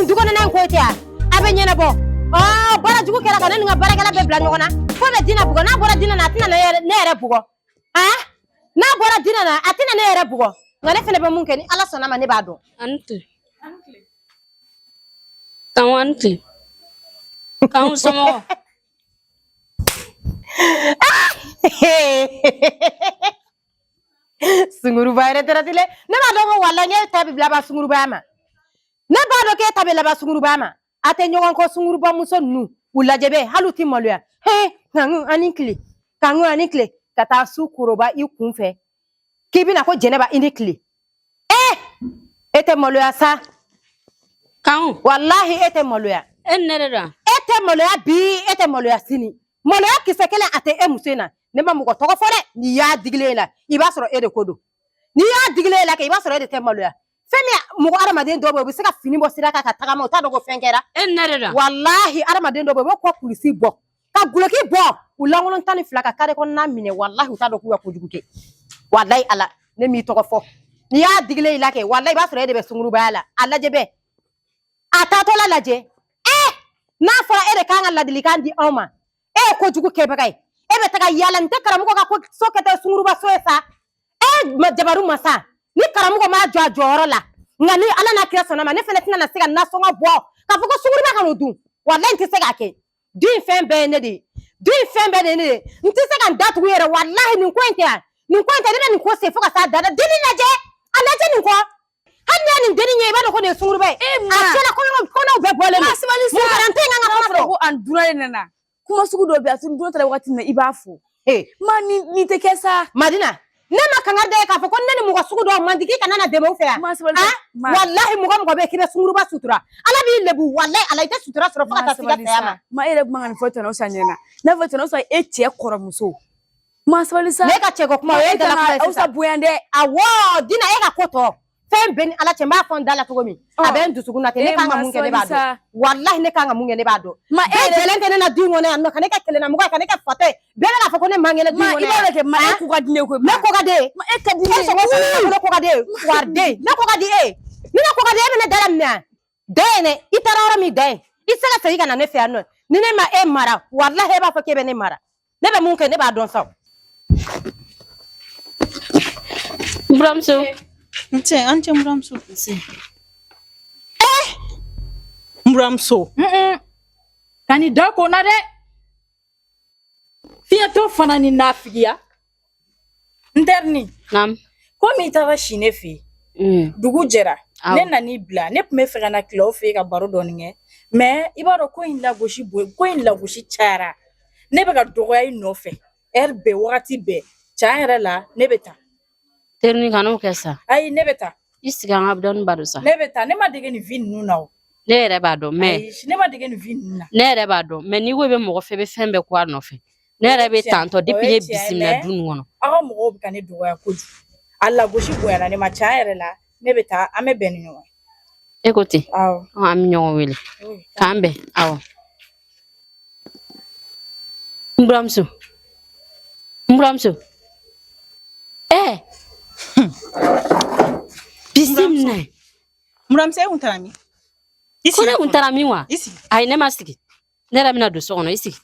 dugona nan ko tiya abe nyena bo bara jugu kala kana nga bara kala be bla nyona ko be dina bugo na bora dina na tina na ere bugo na bora dina na atina na ere bugo ngale fele be mun keni ala sona ma ne ba do anti tawanti kan somo sunguru bayre teratile ne ba do wala nge tabi bla ba sunguru ba ma ne ba do ke tabi la ba sunguru ba ma ate nyogon ko sunguru ba muso nu ulajebe haluti moluya kangu anikle kata su kuroba I kunfe kibina ko jeneba inikli ete moluya sa kan wallahi ete moluya ennerera ete moluya bi ete moluya sini moluya kisekele ate musena ne ma mugo togo fore ni ya digle la iba soro ede kodo ni ya digle la ke iba soro ede te moluya femi mugo aramaden dobo bi seka fini bo siraka ka tagama o ta dogo fenkera ennerera wallahi aramaden dobo ko kulisi bo ka guloki bo ulangolon tani flaka kare ko na mine wallahi uta do kuwa kojuguke wallahi ala ne mi togo fo ni ya digle la ke wallahi ba soro ede be sunguru bala ala jebe ata to la laje na fara ede kanga ladili kandi oma kojugu ke bagay ebe taga yala nte karamugo ka ko sokete sunguru ba soesa jabaru masa ni karamugo ma joro la ngani ala na kira sonama ne fele tina na siga na songa bo ka foko sunguru ba kanu du wallahi nti sega ke du fembe ne nti sega ndatu yere wallahi ni kwente ne ni ko se foka sa dada dini naje alaje ni ko hanya ni deni nye ba ko ne sunguru ba akela ko no be bole ni mu garante nga ko andura nena kuma sugu do bi asun do tare wakati na ibafu ma ni te kesa madina ne ma kanga de ka fo ko nani mu ko sugu do mandiki kana na demo fe wallahi mu ko be kibe sunguru ba sutura ala bi lebu wallahi ala ite sutura soro fata siga tayama ma ere mangan foto no sanyena na foto no so etie koro muso ma sabalisa ne ka cheko kuma we dala ko sa buyande awo dina e ka koto fembe ni ala chemba fon dala to gomi aben dusuguna te ne kanga munge ne bado wallahi ne kanga munge ne bado ma jelente ne na dingo ne anno kaneka kele na muga kaneka fate bela na foko ne mangele dingo ne ma ke ma ku ga dine ko me ko ga de ma e ka dine ne ko ga de warde ne ko ga di ni na ko ga de ne dala mna de ne itarara mi de isala sey kana ne fe anno ni ne ma e mara wallahi e ba fo kebe ne mara ne be munke ne ba don saw bramso Ante Mramso. Mramso. Kani dako na de. Fia to fana ni nafiya. Nderni. nam Ko mi tara shine fi. Dugu jera. Ne nani bla, ne pume fe kana kilo fe ka baro doninge. Mais ibaro ko in la goshi boy, ko in la goshi chara. Ne be ka dogoya ino fe. Erbe wakati be. Chara la ne beta. terni kanu kesa Ai ne beta. isiga ngabdon barusa Ne beta ne ma dege ni vin nuna o. ne ere bado me Ne ma dege ni vin nuna. ne ere bado me ni webe mo fe be fembe kwa no fe ne ere be tanto depuis ye bisimna dun wono Aga mo obi kane dogoya koju. Alla goshi boya na ne ma chara la ne beta ame beni no. écoutez Aw. am ñoo wele kambe aw mbramso bisimna Mramso e untarami. ko ne untarami wa Isi. ay ne masiki ne ramina do sono isi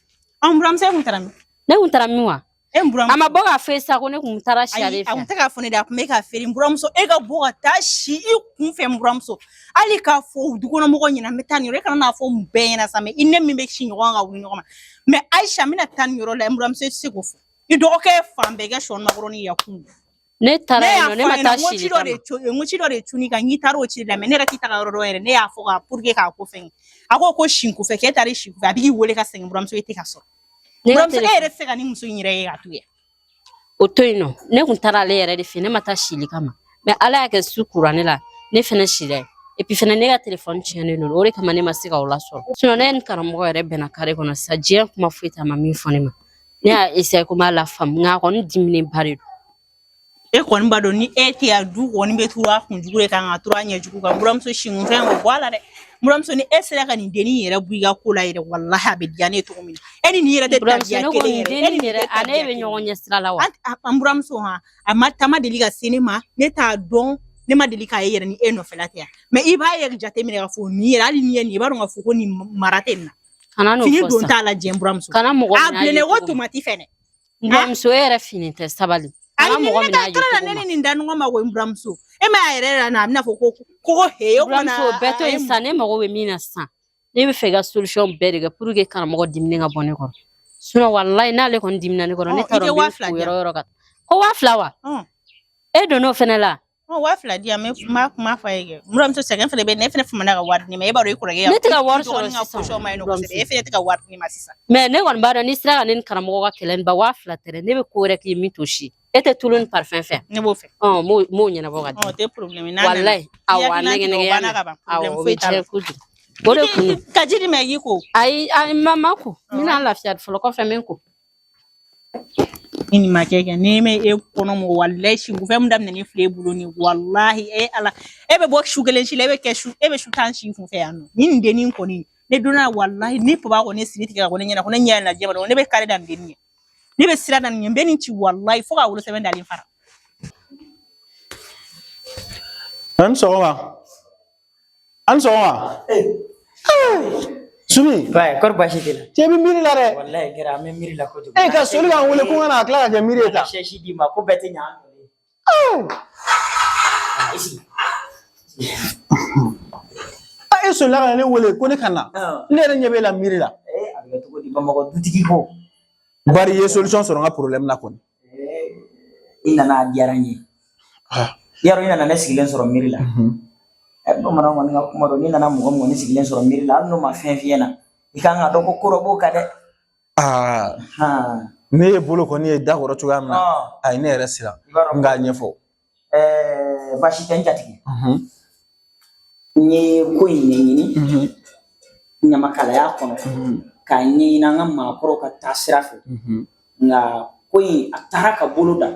Mramso e untarami. ne untarami wa Mramso. ama boga fesa ko ne kuntara share Ai, fa amtaka fone da kuma ka feri Mramso e ga boga tashi I kun fe Mramso. Ali ka fo dugono mo nyina metani re kana na fo mbe na same inne mi be shi nyon ga wuni ngoma. Me Aisha mina tan yoro la Mramso se go fo. I do ke fambe ga shon na goroni ya kun. ne tara no ne mata shiri Ngochi do re tuni ka ngitaro chi la menera kita ga ro ere ne ya fo ga purge ka ko fen. Ako ko shinku fe ke tare shinku fa bi wole ka sen Mramso e te ka so. Mramso e re fe ga ni muso nyire ya tuye. otoino ne kuntara le yere de fi ne mata shiri kama me ala ya ke sukura ne la ne fene shire et puis fene ne ga téléphone tienne no ore kama ne masika ola so sino ne nkaramo yere bena kare kono sa je kuma fuita mami fone ma ne a ese ko mala fam nga kon dimine bari E kon bado ni eti ya du woni be tuwa kun jugure kan atura nya jugu kan Mramso shingu fen go wala de Mramso ni esere kan deni yere buiga kula yere wallahi abediane to min eni ni yere de tabiya kele eni yere ane be nyonya sala wa Mramso ha amata ma deliga cinema ne ta don ne ma deli k'a ye yɛrɛ ni e nɔfɛla tɛ yan mais i b'a yɛrɛ jateminɛ k'a fɔ nin yɛrɛ hali ni ye nin i b'a dɔn k'a fɔ ko nin mara tɛ nin na kana no fini fɔ don sa t'a la jɛn buramuso kana mɔgɔ a minɛ bilennen ko tomati fɛnɛ buramuso e yɛrɛ fini tɛ sabali kana ayi mɔgɔ ni minɛ ne a ye ka tɔrɔ la cogo ne ma ni nin da ɲɔgɔn ma ko n buramuso e ma y'a yɛrɛ yɛrɛ na a bɛna fɔ ko he o buramuso kumana bɛɛ to yen sisan ne mago bɛ min na sisan ne bɛ fɛ i ka solution bɛɛ de kɛ pour que karamɔgɔ diminen ka bɔ ne kɔrɔ sinon wallahi n'ale kɔni dimina ne kɔrɔ ne t'a dɔn n bɛ ko yɔrɔ yɔrɔ ka ko 2000 wa e donn'o fɛnɛ la 2000 di yan mɛ kuma fɔ a ye kɛ buramuso sɛgɛn fɛnɛ bɛ ne fɛnɛ famana ka wari di ma e b'a dɔn e kɔrɔkɛ ne tɛ ka wari sɔrɔ sisan e fɛnɛ tɛ ka wari di ma sisan mais ne kɔni b'a dɔn ni sera ka ne ni karamɔgɔ ka kɛlɛ nin ban 2000 tɛ ne bɛ ko wɛrɛ k'i min to si e tɛ tulu ni parfum fɛ ne b'o fɛ m'o ɲɛnabɔ ka di tɛ problème wallahi awɔ nɛgɛnɛgɛya o bɛ diya kojugu o de kun ka ji di ma i ko ayi ma ko n bɛna lafiya fɔlɔ kɔfɛ n bɛ ko ni nin ma kɛ ni me e kɔnɔ mɔ wallahi singu fɛn min daminɛ filɛ e bolo ni wallahi e ala e bɛ bɔ su kelen si la e bɛ su tan si kun fɛ yan nɔ ni nin dennin kɔni ne donna wallahi ni papa ko ne siri tigɛ ko ne ɲɛna ko ne ɲɛ na jɛba ne bɛ kare da nin dennin ye ne bɛ sira da nin ye n bɛ nin ci wallahi fo ka wolo sɛbɛn dalen fara an sɔgɔma Sumi Baik, kor basi tila. cɛ bɛ miiri la dɛ Wallahi kira me miri la kojugu. ka soli k'an wele ko n ka na tila ka kɛ miiri ye tan Sheshi di ma ko bɛɛ tɛ ɲa an fɛ. Isi. e solila ka na ne wele ko ne ka na ne yɛrɛ ɲɛ b'e la miiri la A bɛ kɛ cogo di Bamakɔ dutigi ko. bari i ye solution sɔrɔ n ka problème na kɔni I nana a diyara n ye. Yarɔ i nana ne sigilen sɔrɔ miiri la. Bamananw kɔni ka kuma don n'i nana mɔgɔ min kɔni sigilen sɔrɔ miiri la hali n'o ma fɛn f'i ɲɛna i kan ka dɔn ko ko dɔ b'o kan dɛ. ne ye bolo kɔni ye da kɔrɔ cogoya min na ayi ne yɛrɛ sira n k'a ɲɛfɔ Basi tɛ n jatigi. N ye ko in ɲɛɲini ɲamakalaya kɔnɔ k'a ɲɛɲini an ka maakɔrɔw ka taa sira fɛ nka ko in a taara ka bolo da.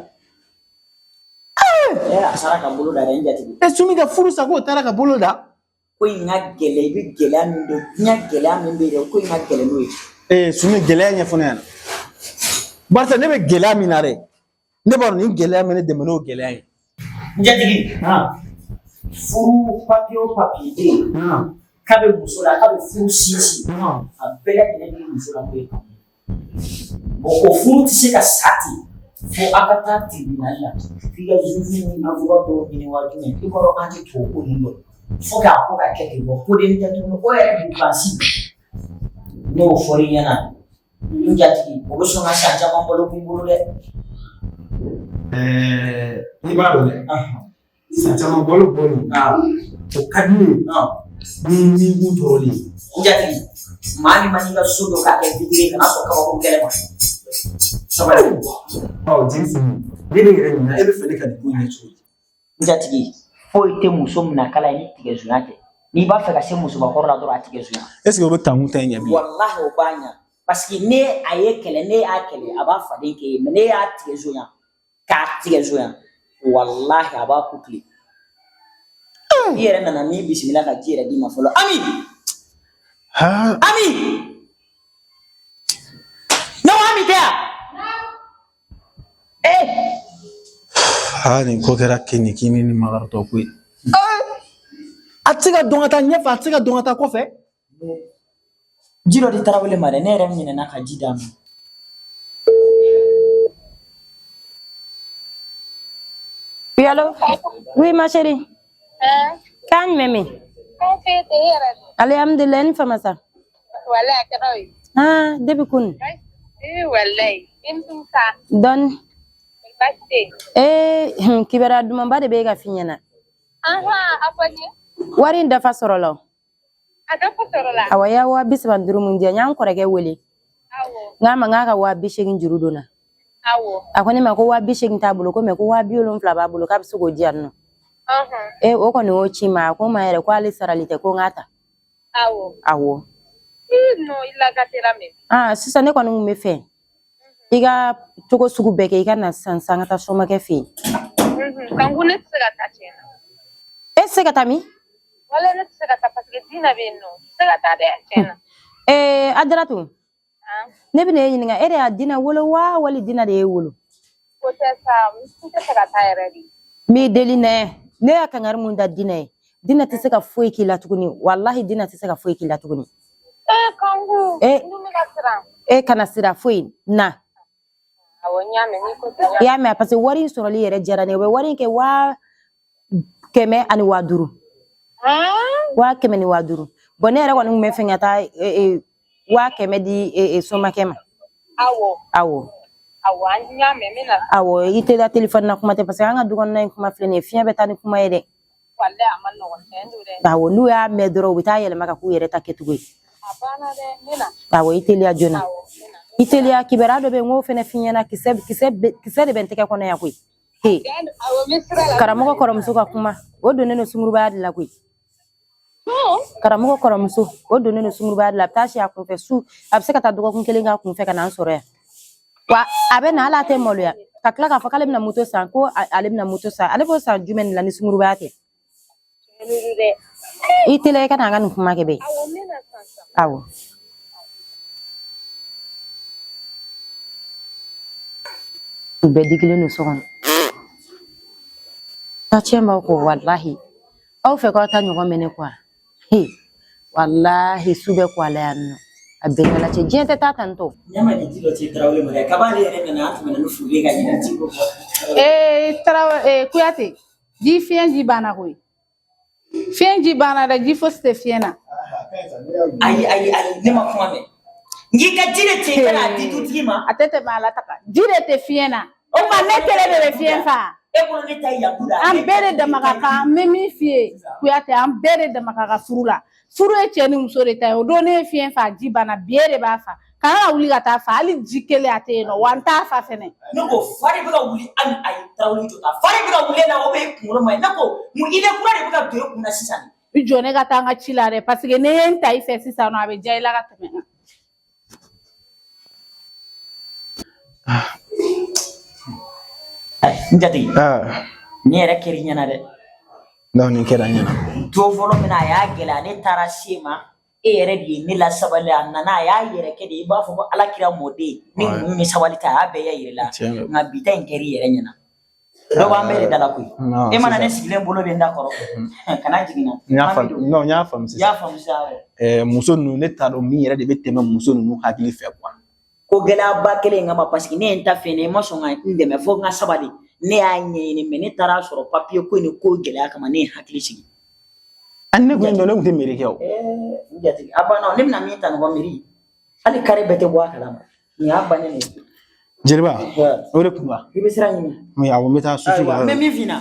A taara ka bolo da dɛ n jatigi. Sumi ka furu sa k'o taara ka bolo da Ko in ka gɛlɛ i bɛ gɛlɛya min dɔn diɲɛ gɛlɛya min bɛ yen ko in ka gɛlɛ n'o ye. Sumi gɛlɛya ɲɛfɔ ne ɲɛna barisa ne bɛ gɛlɛya min na dɛ ne b'a dɔn nin gɛlɛya min ne dɛmɛ n'o gɛlɛya ye N jatigi furu papiye o papiye bɛ yen k'a bɛ muso la k'a bɛ furu sinsin a bɛɛ lajɛlen bɛ muso la n'o ye o furu tɛ se ka sa ten fo a ka taa tribunal la f'i ka juge ni avocat dɔw ɲini waati min i kɔrɔ an tɛ tubabu ko ninnu dɔn fo k'a ko ka kɛ ten ko den tɛ tuguni o yɛrɛ b'u bansi n'o fɔra i ɲɛna n jatigi o bɛ sɔn ka san caman balo k'i bolo dɛ. I b'a dɔn dɛ san caman balo o ka di ne ye ni kun tɔɔrɔlen n jatigi maa min ma n'i ka so dɔ k'a kɛ fitiri kana sɔn kabako kɛlɛ ma. sabali denmisɛnnin ne de yɛrɛ ɲina e bɛ fɛ ne ka nin ko in ɲɛ cogo di n jatigi foyi tɛ muso minɛ kala ye ni tigɛzonya tɛ n'i b'a fɛ ka se musobakɔrɔ la dɔrɔn a tigɛzonya. est-ce que o bɛ tankun ta in ɲɛ bi walahi o b'a ɲa parce que ne a ye kɛlɛ ne y'a kɛlɛ a b'a faden kɛ ye mais ne y'a tigɛzonya k'a tigɛzonya walahi a b'a ku tile. I yɛrɛ nana min bisimila ka ji yɛrɛ d'i ma fɔlɔ Ami Ami ne ko Ami tɛ yan. nin ko kɛra kini kini ni magaratɔ ko ye a tɛ se ka dɔn ka taa ɲɛfɛ a tɛ se ka dɔn ka taa kɔfɛ Ji dɔ di Tarawele ma dɛ ne yɛrɛ ɲinɛna ka ji d'a ma. Oui, allô? Oui, ma chérie. Kan meme. Alhamdulillah, ni fama sa. Wallahi kadoi. Debi kun. Wallahi. Intum sa. Don. Baste. Kibara duma ba de be ga finyana. Afani. Wari dafa sorolo. Dafa sorola. Awaya wa bisban duru mun je nyam korege wele. Awo. Ngama ngaka wa bishegin jurudona. Awo. Akoni ma ko wa bishegin tabulo ko me ko wa biolon fla ba bulo ka bisu go dianno. O ko no chi ma ko ma ere ko ali saralite ko ngata. Awo. No illa gatela me. Sisa ne ko no me fe. Iga togo sugu beke iga na sansanga ta soma ke fe. Kangune tsega ta chena. Sega tami? Wala na tsega ta parce que dina be no. Tsega ta de chena. Adratu. Ne bi ne yininga ere adina wolo wali dina de wolo. Ko ta sa, mi tsega ta ready. Mi deli ne. ne ya kangari mun da dina ye dina tɛ se ka foyi k'i la tuguni wallahi dina tɛ se ka foyi k'i la tuguni kangu ndumi ka siran kana sira foyi na awo nyame ni ko ya mɛ parce que wari in sɔrɔli yɛrɛ diyara ne ye u bɛ wari in kɛ 100 ani 500 100 ni 500 bon ne yɛrɛ kɔni kun bɛ fɛ ka taa 100 di somakɛ ma awo nyame mina awo i tɛ da téléphone na kuma tɛ parce que an ka du kɔnɔna in kuma filɛ nin ye fiɲɛ bɛ taa ni kuma ye dɛ wallahi aman no tendu de awo n'u y'a mɛn dɔrɔn u bɛ taa yɛlɛma ka k'u yɛrɛ ta kɛcogo ye abana de mina awo i teliya joona i teliya kibaruya dɔ bɛ yen n k'o fɛnɛ f'i ɲɛna kisɛ de bɛ n tɛgɛ kɔnɔ yan koyi he karamɔgɔ kɔrɔmuso ka kuma o donnen don sungurubaya de la koyi karamɔgɔ kɔrɔmuso o donnen don sungurubaya de la a bɛ taa si a kunfɛ su a bɛ se ka taa dɔgɔkun 1 k'a kunfɛ ka na an sɔrɔ yan wa a bɛ na ala tɛ maloya ka tila k'a fɔ k'ale bɛna moto san ko ale bɛna moto san ale b'o san jumɛn de la ni sungurubaya tɛ i teliya i ka na an ka nin kuma kɛ bɛ awɔ u bɛɛ digilen don so kɔnɔ ta cɛ m'aw kɔ walahi aw fɛ k'aw ta ɲɔgɔn minɛ quoi he walahi su bɛ ko ala yan nɔ a bɛɛ ɲɛna cɛ diɲɛ tɛ taa tan tɔ Nyama di tilo ci Tarawele ma dɛ kabale yɛrɛ nana an tɛmɛna ni furu ka ɲina ci ko Tarawele Kuyate ji fiɲɛ ji banna koyi fiɲɛ ji banna dɛ ji fosi tɛ fiɲɛ na ayi ne ma kuma mɛn n'i ka ji de tɛ kana di dutigi ma a tɛ tɛmɛ ala ta kan ji de tɛ fiɲɛ na o ma ne kelen de bɛ fiɲɛ fa e bolo ne ta yakuda an bɛɛ de dama ka kan an bɛ min f'i ye Kuyate an bɛɛ de dama ka kan furu la furu ye cɛ ni muso de ta ye o don ne ye fiɲɛ fa ji banna bi e de b'a fa kana wuli ka taa fa hali ji kelen a tɛ yen nɔ wa n t'a fa fɛnɛ ne ko fari bɛ ka wuli ayi Tarawele jɔ ta fari bɛ ka wuli na o bɛ kunkolo ma ye ne ko mun idée kura de bɛ ka don e kun na sisan i jɔ ne ka taa n ka ci la dɛ parce que ne ye n ta i fɛ sisan nɔ a bɛ diya i la ka tɛmɛ n kan n jatigi ni yɛrɛ kɛra i ɲɛna dɛ non nin kɛra n ɲɛna don fɔlɔ min na a y'a gɛlɛya ne taara se ma e yɛrɛ de ye ne la sabali a nana a y'a yɛrɛ kɛ de i b'a fɔ ko ala kira mɔden ni mun bɛ sabali ta a y'a bɛɛ y'a yɛrɛ la nka bi ta in kɛra i yɛrɛ ɲɛna dɔw b'an bɛɛ de da la koyi e mana ne sigilen bolo bɛ n da kɔrɔ kana jiginna n y'a faamu sisan muso ninnu ne t'a dɔn min yɛrɛ de bɛ tɛmɛ muso ninnu hakili fɛ quoi ko gɛlɛyaba kelen in kama parce que ne ye n ta fɛ ne ma sɔn ka n dɛmɛ fo n ka sabali ne y'a ɲɛɲini mais ne taara sɔrɔ papier ko ni ko gɛlɛya kama ne ye hakili sigi ani ne kun dɔn ne kun tɛ miiri kɛ o n jatigi a banna ne bɛna min ta ɲɔgɔn miiri hali kare bɛɛ tɛ bɔ a kalama nin y'a bannen de ye jeliba o de kun wa i bɛ siran ɲini mais awɔ n bɛ taa susu la n bɛ min f'i ɲɛna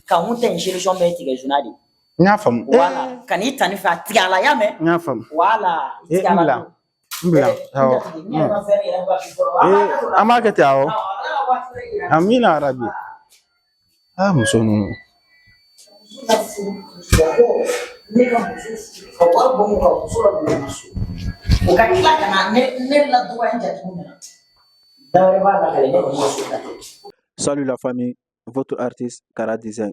ka mun ta in solution bɛɛ tigɛ joona de n y'a faamu voilà ka n'i ta ni fɛ a tigɛ a la y'a mɛn n y'a faamu voilà tigɛ a la n bila awɔ an b'a kɛ ten awɔ amina arabi muso ninnu ne ka muso ka wari bɔ mun ka muso la don so o ka tila ka na ne la dɔgɔya in jate min na dawɛrɛ b'a la kale ne ka muso ta Salut la famille, votre artiste Kara Design.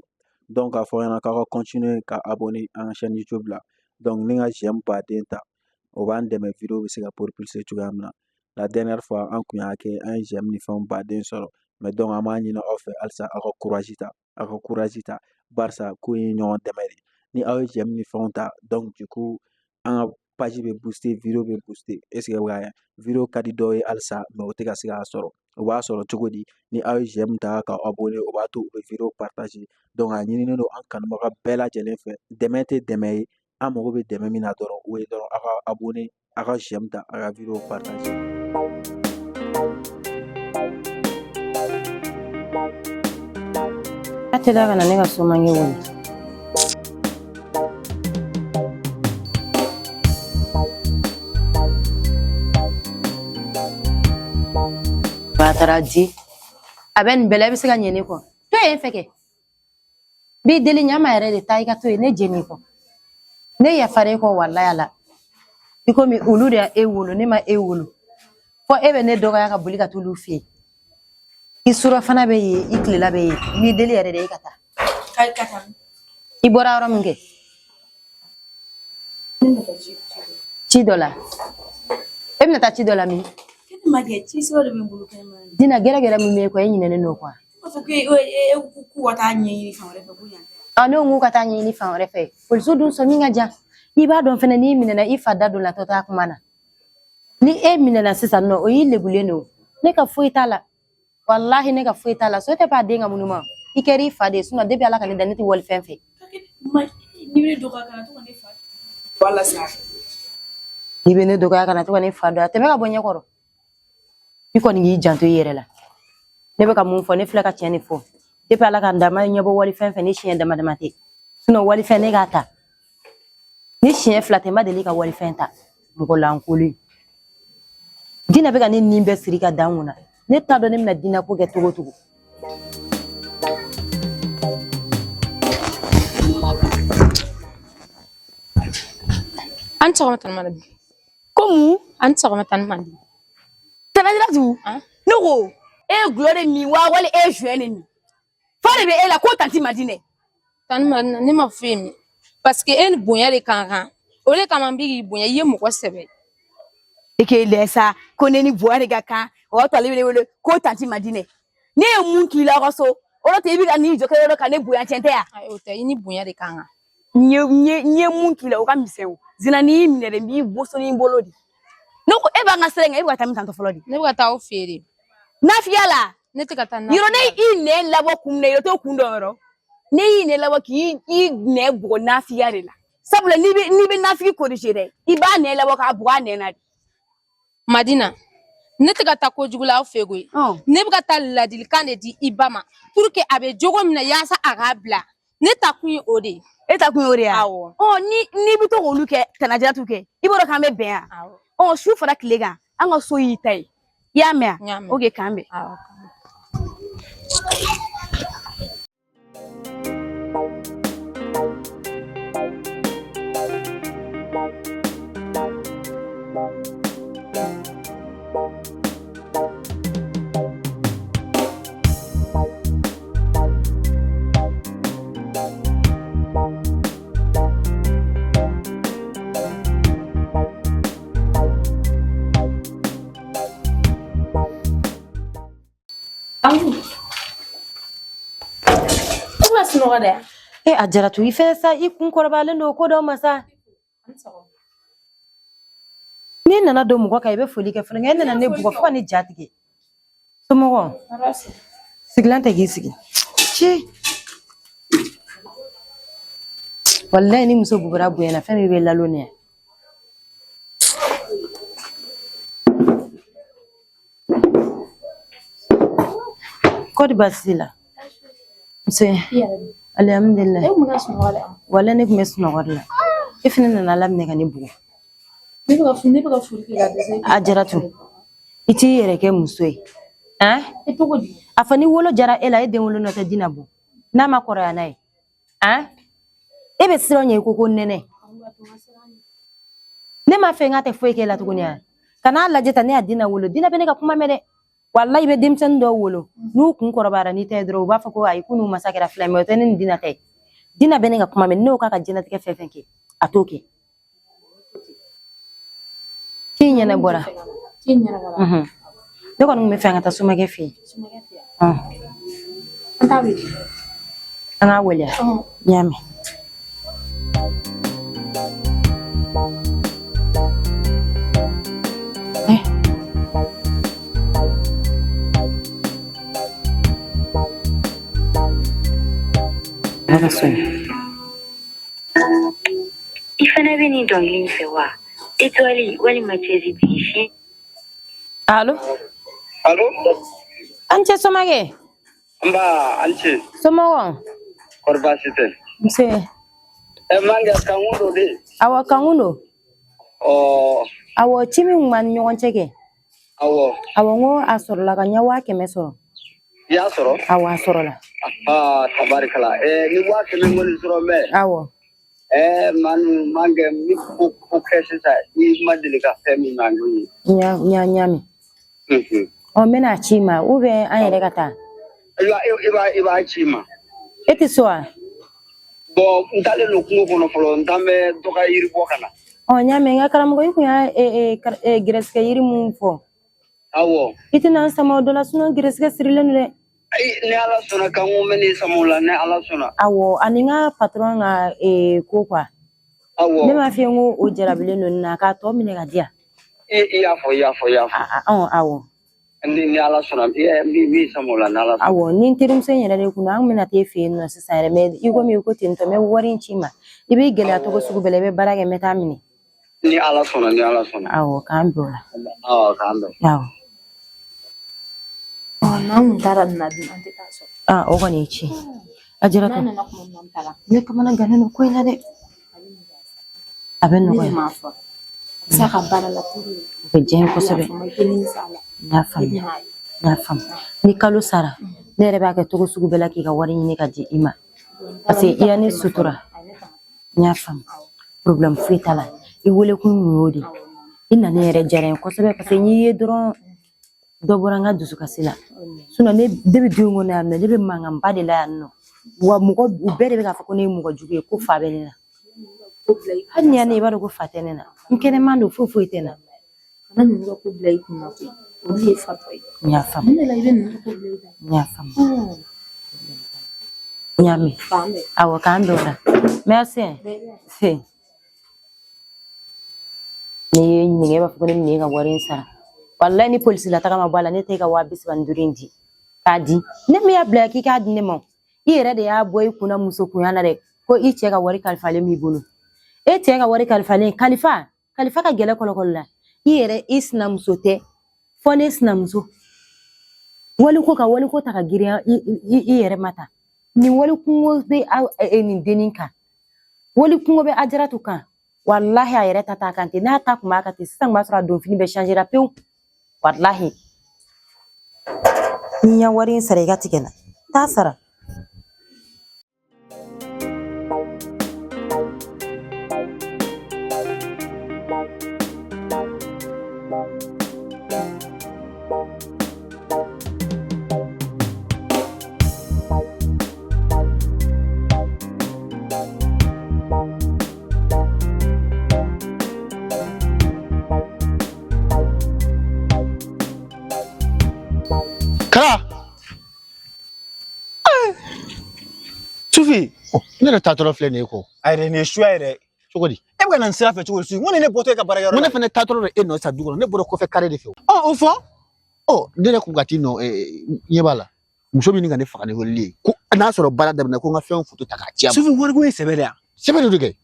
Donc à fond on va continuer à abonner à la chaîne YouTube là. Donc ni nga j'aime pas denta. On va ndeme vidéo bi se ka propulser tugamna. La dernière fois on kunya ke un j'aime ni fam ba den solo. Mais donc ama ni na offer alsa aka courage ta barsa ko yi ñoo demeli. Ni aw j'aime ni fam ta donc du coup en page be booster vidéo be booster est-ce que ouais vidéo kadi do yi alsa mais o te ka se ka soro. O b'a sɔrɔ cogo di ni aw ye j'aime ta ka abonné o b'a to u bɛ vidéo partager donc a ɲininen don an kanubaga bɛɛ lajɛlen fɛ dɛmɛ tɛ dɛmɛ ye an mago bɛ dɛmɛ min na dɔrɔn o ye dɔrɔn a ka abonné a ka j'aime ta a ka vidéo partager. a teliya ka na ne ka somankɛ wele a taara di a bɛ nin bɛɛ la i bɛ se ka ɲɛ ne kɔ to yen fɛ kɛ b'i deli ɲama yɛrɛ de taa i ka to yen ne jɛn'i kɔ ne yafara e kɔ walayi la i komi olu de y'e wolo ne ma e wolo fɔ e bɛ ne dɔgɔya ka boli ka t'olu fɛ yen i surafana bɛ yen i tilela bɛ yen b'i deli yɛrɛ de e ka taa i bɔra yɔrɔ min kɛ ci dɔ la e bɛna taa ci dɔ la min dina gɛrɛ gɛrɛ min bɛ kɔ e ɲinɛnen don quoi Ano ngu ka taa ɲini fan wɛrɛ fɛ poliso dun sɔmi ka jan I b'a dɔn fɛnɛ n'i minɛna I fa da don la tɔ t'a kuma na ni e minɛna sisan nɔ o y'i lebulen don ne ka foyi t'a la wallahi ne ka foyi t'a la so tɛ b'a den ka mun ma I kɛra I fa de sinon depuis Ala ka ne da ne tɛ wali fɛn fɛ Ni bɛ dɔgɔya kana to ka ne fa wala sa I bɛ ne dɔgɔya kana to ka ne fa dɔn a tɛmɛ ka bɔ ɲɛkɔrɔ I kɔni k'i janto I yɛrɛ la ne bɛ ka mun fɔ ne filɛ ka tiɲɛ de fɔ depuis Ala ka n da ma ɲɛbɔ wali fɛn fɛn ne siɲɛ dama dama tɛ sinon wali fɛn ne k'a ta ni siɲɛ fila tɛ n ma deli ka wali fɛn ta mɔgɔ lankolon Dina bɛ ka ne nin bɛɛ siri ka dan kunna ne t'a dɔn ne bɛna Dina ko kɛ cogo cogo An sɔgɔma tan mandi. Komu An sɔgɔma tan mandi. Tanajiratu ne ko e glore mi wa wali e jouer ne mi fa de bɛ e la ko tanti Madine Tan mandi ne ma foyi mi. Parce que e ni bonya de kan kan. O de kama n bɛ k'i bonya I ye mɔgɔ sɛbɛ. e k'e lɛsa ko ne ni bonya de ka kan o y'a to ale bɛ ne wele ko tanti Madine ne ye mun k'i la ka so o de tɛ I bɛ ka n'i jɔ kɛ yɔrɔ kan ne bonya tiɲɛ tɛ ya Ayi o tɛ I ni bonya de kan kan. n ye mun k'i la o ka misɛn o zina n'i y'i minɛ de n b'i boson ni bolo de ne ko e b'an ka sira kan e bɛ ka taa min tantɔ fɔlɔ de Ne bɛ ka taa aw feere. nafiya la Ne tɛ ka taa nafiya. yɔrɔ ne I nɛ labɔ kun minɛ yɔrɔ t'o kun dɔn yɔrɔ ne y'i nɛ labɔ k'i nɛ bugɔ nafiya de la sabula n'i bɛ nafigi corriger dɛ I b'a nɛ labɔ k'a bugɔ a nɛ na de Madina ne tɛ ka taa kojugu la aw fɛ koyi. Ne bɛ ka taa ladilikan de di I ba ma pour que a bɛ jogo min na yaasa a k'a bila ne ta kun ye o de ye. e ta kun ye o de ye Awɔ. n'i bɛ to k'olu kɛ Tanajiratu kɛ I b'a dɔn k'an bɛ bɛn yan su fara tile kan an ka so y'i ta ye I y'a mɛn N y'a mɛn. ok k'an bɛn E ma sunɔgɔ dɛ. e a Jaratu I fɛnɛ sa I kun kɔrɔbayalen don ko dɔw ma sa n'i nana don mɔgɔ kan I bɛ foli kɛ fana nka e nana ne bugɔ fo ka ne ja tigɛ somɔgɔ sigilan tɛ k'i sigi ci wallahi ni muso bugɔra bonyana fɛn min bɛ lalo ne kɔdi baasi la muso alhamdulillah E mun na sunɔgɔ dɛ. wala ne kun bɛ sunɔgɔ de la e fana nana laminɛ ka ne bugɔ Ne bɛ ka foli kɛ ka dɛsɛ. a Jaratu I t'i yɛrɛ kɛ muso ye E cogo di. a fɔ ni wolo jara e la e den wolo nɔ tɛ Dina bɔ n'a ma kɔrɔya n'a ye e bɛ siran ɲɛ I ko nɛnɛ ne m'a fɛ n k'a tɛ foyi kɛ la tuguni a kan'a lajɛ ta ne y'a Dina wolo Dina bɛ ne ka kuma mɛn dɛ wallahi I bɛ denmisɛnnin dɔw wolo n'u kun kɔrɔbayara n'i ta ye dɔrɔn u b'a fɔ ko ayi k'u n'u masa kɛra fila ye mais o tɛ ne ni Dina ta ye Dina bɛ ne ka kuma mɛn n'o k'a ka diɲɛlatigɛ fɛn fɛn kɛ a t'o kɛ k'i ɲɛnɛ bɔra ne kɔni kun bɛ fɛ an ka taa somakɛ fɛ yen an k'a wele n y'a mɛn I fana bɛ nin dɔnkili in fɛ wa étoile walima cɛzi bisi allo an cɛ somakɛ nba an cɛ somɔgɔ kɔri baasi tɛ nse manga kankun do de awɔ kankun don awɔ ci min kun b'an ni ɲɔgɔn cɛ kɛ awɔ n ko a sɔrɔla ka ɲɛ 500 sɔrɔ I y'a sɔrɔ awɔ a sɔrɔla tabarikala ni 500 kɔni sɔrɔ mɛ awɔ mange mi ko kɛ sisan I ma deli ka fɛn min man ye ɲami n bɛna ci ma ou bien an yɛrɛ ka taa I b'a ci ma e tɛ so wa bon n talen don kungo kɔnɔ fɔlɔ n t'an bɛ dɔ ka yiri bɔ ka na ɲami n ka karamɔgɔ I kun y'a gɛrɛsɛgɛ yiri mun fɔ awɔ I tɛna n sama o dɔ la sinon gɛrɛsɛgɛ sirilen don dɛ Ni ala sɔnna kan ko mɛ ni samula ni ala sɔnna. Awɔ ani n ka patron ka ko quoi. Awɔ. Ne m'a f'i ye n ko o jarabilen don na k'a tɔ minɛ ka di yan. I y'a fɔ. Awɔ. Ni ala sɔnna bi samula ni ala sɔnna. Awɔ ni n terimuso in yɛrɛ de kun an bɛna taa e fɛ yen nɔ sisan yɛrɛ mais i komi i ko ten tɔ n bɛ wari in ci ma i bɛ gɛlɛya cogo sugu bɛɛ la i bɛ baara kɛ n bɛ taa minɛ. Ni ala sɔnna. Awɔ k'an bɛn o la. K'an bɛn. Awɔ. N'an taara nin na dun an tɛ taa sɔrɔ. O kɔni ye tiɲɛ ye. A jara ko ne kamana gannen don ko in na dɛ. A bɛ nɔgɔya. Ne m'a fɔ. Sa ka baara la turu. O bɛ diya n ye kosɛbɛ. N y'a faamu. Ni kalo sara ne yɛrɛ b'a kɛ cogo sugu bɛɛ la k'i ka wari ɲini ka di i ma. Parce que i ya ne sutura. N y'a faamu. Problème foyi t'a la. I wele kun y'o de. I nana yɛrɛ diyara n ye kosɛbɛ parce que n'i ye dɔrɔn dɔ bɔra n ka dusukasi la. Sinon ne bɛ du in kɔnɔ yan nɔ ne bɛ mankanba de la yan nɔ. Wa mɔgɔ u bɛɛ de bɛ k'a fɔ ko ne ye mɔgɔ jugu ye ko fa bɛ ne na. Hali ni y'a ne i b'a dɔn ko fa tɛ ne na. N kɛnɛman don foyi tɛ na. Kana ninnu ka ko bila i kunna koyi. Olu ye fatɔ ye. N y'a faamu. Ne la i bɛ ninnu ka ko bila i la. N y'a faamu. N y'a mɛn. Awɔ k'an bɛn o la. Merci. Ne ye ɲininka e b'a fɔ ko ne bɛ n'e ka wari in sara. Wallahi ni polisi la taga ma bɔ a la ne t'e ka 35 in di. K'a di. Ne min y'a bila k'i k'a di ne ma. I yɛrɛ de y'a bɔ i kunna muso kunya na dɛ. Ko i cɛ ka wari kalifalen b'i bolo. E cɛ ka wari kalifalen kalifa ka gɛlɛ kɔlɔkɔlɔ la. I yɛrɛ i sinamuso tɛ. Fɔ ne sinamuso. Waliko ta ka girinya i yɛrɛ ma ta. Nin wali kungo bɛ nin dennin kan. Wali kungo bɛ Ajaratu kan. Wallahi a yɛrɛ ta t'a kan ten. N'a ta kun b'a kan ten sisan b'a sɔrɔ a donfini bɛɛ changera pewu. Wallahi. Ni ya wari in sara i ka tigɛ na. T'a sara. Sufi, ne yɛrɛ taatɔla filɛ nin ye ko. A yɛrɛ nin ye suya yɛrɛ. Cogo di? E bɛ ka na nin sira fɛ cogo di? N ko ni ne bɔtɔ e ka baarakɛyɔrɔ la. N ko ne fana taatɔla don e nɔ sa du kɔnɔ. Ne bɔra kɔfɛ kare de fɛ. O fɔ? Ne yɛrɛ kun ka t'i nɔ ɲɛ b'a la. Muso min ka ne faga ni weleli ye. Ko n'a sɔrɔ baara daminɛ ko n ka fɛnw foto ta k'a ci a ma. Sufi wariko ye sɛbɛ de yan. Sɛbɛ de do kɛ.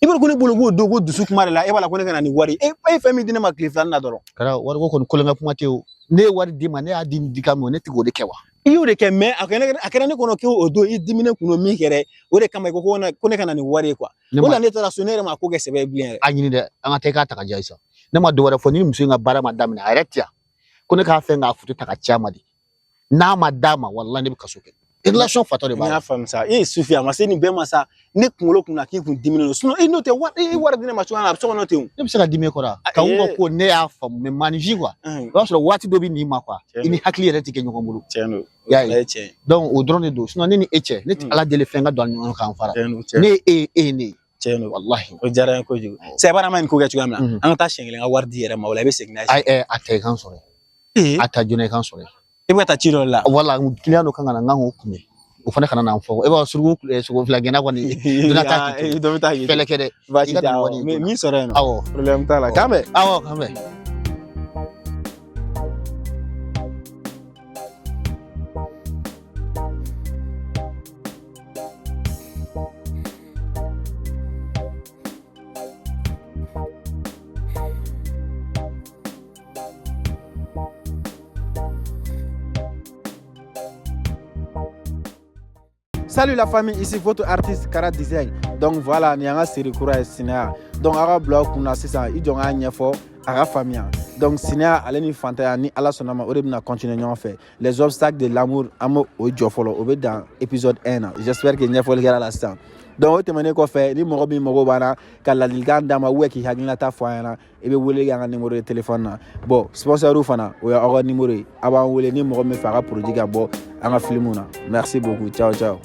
I b'a dɔn ko ne bolo k'o don ko dusu kuma de la e b'a la ko ne ka na ni wari. E ye fɛn min di ne ma tile filanin na dɔrɔn. Kɛra wariko kɔni kolonkɛ kuma tɛ o. Ne ye wari d'i ma ne y'a di nin di ka min ne tɛ k'o de kɛ wa. I y'o de kɛ mais a kɛra ne kɔnɔ k'o don i diminen kun don min kɛra o de kama ko ne ka na ni wari ye quoi. O la ne taara so ne yɛrɛ ma ko kɛ sɛbɛ ye bilen yɛrɛ. A ɲini dɛ an ka taa i k'a ta ka diya sisan. Ne ma dɔwɛrɛ fɔ ni muso in ka baara ma daminɛ a yɛrɛ tɛ yan ko ne k'a fɛn k'a foto ta ka ci a ma de. N'a ma d'a ma wallahi ne bɛ kaso kɛ. Relation fatɔ de b'a la. N y'a faamu sa. E ye Sufi a ma se nin bɛɛ ma sa ne kunkolo kunna k'i kun diminen don sinon n'o tɛ wari di ne ma cogoya min na a bɛ so kɔnɔ ten o. Ne bɛ se ka dimi e kɔrɔ wa. Ka n ka ko ne y'a faamu mais maninfin quoi. O b'a sɔrɔ waati dɔ bɛ n'i ma quoi. I ni hakili yɛrɛ tɛ kɛ ɲɔgɔn bolo. Tiɲɛ don. Y'a ye. Donc o dɔrɔn de don sinon ne ni e cɛ ne tɛ ala deli fɛn ka don ɲɔgɔn kan fara. Ne ye e ye ne ye. Tiɲɛ don wallahi. O diyara n ye kojugu. Sɛ baara ma nin ko kɛ cogoya min na an ka taa siɲɛ kelen ka wari di yɛrɛ ma o la i bɛ segin n'a ye. A ta i kan sɔrɔ ye. A ta joona i kan sɔrɔ ye. I bɛ ka taa ci dɔ la. Wala client dɔ kan ka na n kan k'o kunbɛn. O fana kana n'an fɔ e b'a sɔrɔ sogo fila gɛnna kɔni donna ta k'i to dɔ bɛ taa k'i fɛlɛ kɛ dɛ baasi t'a la min sɔrɔ yen nɔ awɔ problème t'a la k'an bɛn awɔ k'an bɛn. Salut la famille, ici votre artiste Kara Design. Donc voilà, ni anga série kura Sinea. Donc aga blog kuna sisan i jonga ɲɛfɔ aga faamuya. Donc Sinea ale ni fantaya ni ala sɔnna ma o de bɛna continuer ɲɔgɔn fɛ. Les obstacles de l'amour an b'o jɔ fɔlɔ o bɛ dan épisode 1 na. J'espère que ɲɛfɔli kɛra la sisan. Donc o tɛmɛnen kɔfɛ ni mɔgɔ min mago b'an na ka ladilikan d'a ma ou k'i hakilinata fɔ an ɲɛna i bɛ weleli kɛ an ka numéro de téléphone na. Bon sponsor fana o y'aw ka numéro ye a b'an wele ni mɔgɔ min fɛ a ka produit ka bɔ an ka film na. Merci beaucoup. Ciao ciao.